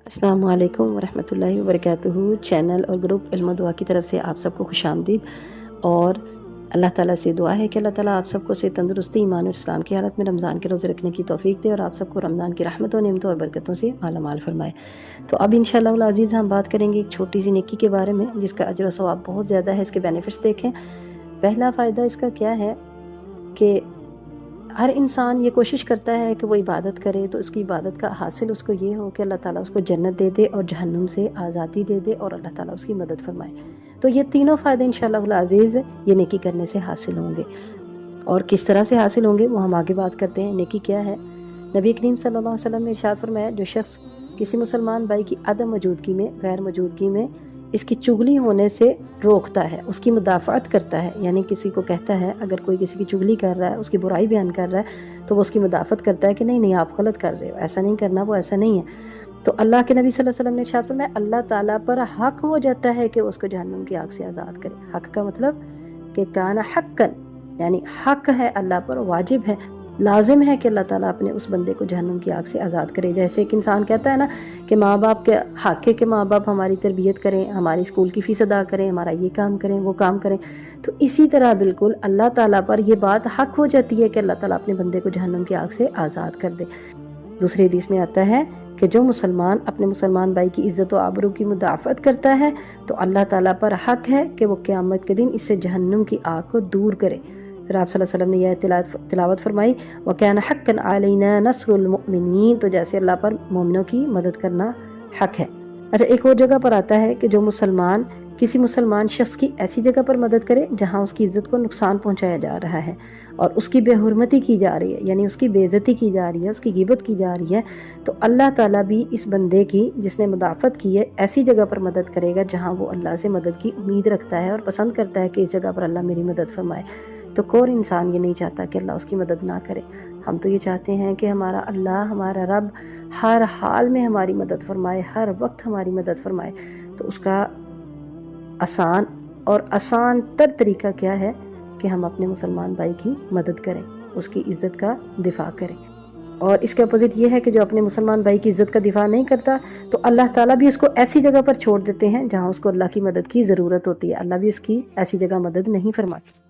अस्सलाम वालेकुम वरहमतुल्लाहि वबरकातुहू। चैनल और ग्रुप इल्म दुआ की तरफ से आप सबको खुशामदीद। और अल्लाह ताला से दुआ है कि अल्लाह ताला आप सबको से तंदुरुस्ती, ईमान और इस्लाम की हालत में रमज़ान के रोज़े रखने की तौफीक दे और आप सबको रमज़ान की रहमतों, नेमतों और बरकतों से मालामाल फरमाए। तो अब इंशाअल्लाह अज़ीज़ हम बात करेंगे एक छोटी सी नेकी के बारे में जिसका अजर व सवाब बहुत ज़्यादा है। इसके बेनिफिट्स देखें। पहला फ़ायदा इसका क्या है कि हर इंसान ये कोशिश करता है कि वो इबादत करे, तो उसकी इबादत का हासिल उसको ये हो कि अल्लाह ताला उसको जन्नत दे दे और जहन्नुम से आज़ादी दे दे और अल्लाह ताला उसकी मदद फरमाए। तो ये तीनों फ़ायदे इंशाअल्लाह अज़ीज़ ये नेकी करने से हासिल होंगे। और किस तरह से हासिल होंगे वो हम आगे बात करते हैं। नेकी क्या है? नबी करीम सल्लल्लाहु अलैहि वसल्लम ने इरशाद फरमाया, जो शख्स किसी मुसलमान भाई की अदम मौजूदगी में, गैर मौजूदगी में इसकी चुगली होने से रोकता है, उसकी मुदाफ़अत करता है, यानी किसी को कहता है, अगर कोई किसी की चुगली कर रहा है, उसकी बुराई बयान कर रहा है, तो वो उसकी मुदाफ़अत करता है कि नहीं नहीं आप गलत कर रहे हो, ऐसा नहीं करना, वो ऐसा नहीं है। तो अल्लाह के नबी सल्लल्लाहु अलैहि वसल्लम ने इरशाद फरमाया, अल्लाह ताला पर हक हो जाता है कि उसको जहन्नुम की आग से आज़ाद करे। हक का मतलब कि काना हक्कन, यानी हक है अल्लाह पर, वाजिब है, लाजिम है कि अल्लाह ताला अपने उस बंदे को जहन्नुम की आग से आज़ाद करे। जैसे एक इंसान कहता है ना कि माँ बाप के हक है कि माँ बाप हमारी तरबियत करें, हमारी स्कूल की फ़ीस अदा करें, हमारा ये काम करें, वो काम करें। तो इसी तरह बिल्कुल अल्लाह ताला पर ये बात हक हो जाती है कि अल्लाह ताला अपने बंदे को जहन्नुम की आग से आज़ाद कर दे। दूसरे हदीस में आता है कि जो मुसलमान अपने मुसलमान भाई की इज़्ज़त व आबरू की मुदाफ़अत करता है तो अल्लाह ताला पर हक है कि वो क़यामत के दिन इससे जहन्नुम की आग को दूर करे। फिर आप सल्लल्लाहु अलैहि वसल्लम ने यह तिलावत फरमाई, व कान हक्कन अलैना नस्रुल मुमिनीन, तो जैसे अल्लाह पर मोमिनों की मदद करना हक है। अच्छा, एक और जगह पर आता है कि जो मुसलमान किसी मुसलमान शख्स की ऐसी जगह पर मदद करे जहाँ उसकी इज़्ज़त को नुकसान पहुँचाया जा रहा है और उसकी बेहुरमती की जा रही है, यानी उसकी बेइज्जती की जा रही है, उसकी गिबत की जा रही है, तो अल्लाह ताला भी इस बंदे की जिसने मुदाफ़अत की है ऐसी जगह पर मदद करेगा जहाँ वो अल्लाह से मदद की उम्मीद रखता है और पसंद करता है कि इस जगह पर अल्लाह मेरी मदद फरमाए। तो कोई इंसान ये नहीं चाहता कि अल्लाह उसकी मदद ना करे। हम तो ये चाहते हैं कि हमारा अल्लाह, हमारा रब हर हाल में हमारी मदद फरमाए, हर वक्त हमारी मदद फरमाए। तो उसका आसान और आसान तर तरीका क्या है कि हम अपने मुसलमान भाई की मदद करें, उसकी इज़्ज़त का दिफा करें। और इसके अपोजिट ये है कि जो अपने मुसलमान भाई की इज़्ज़त का दिफा नहीं करता तो अल्लाह ताला भी उसको ऐसी जगह पर छोड़ देते हैं जहाँ उसको अल्लाह की मदद की ज़रूरत होती है, अल्लाह भी उसकी ऐसी जगह मदद नहीं फरमाता।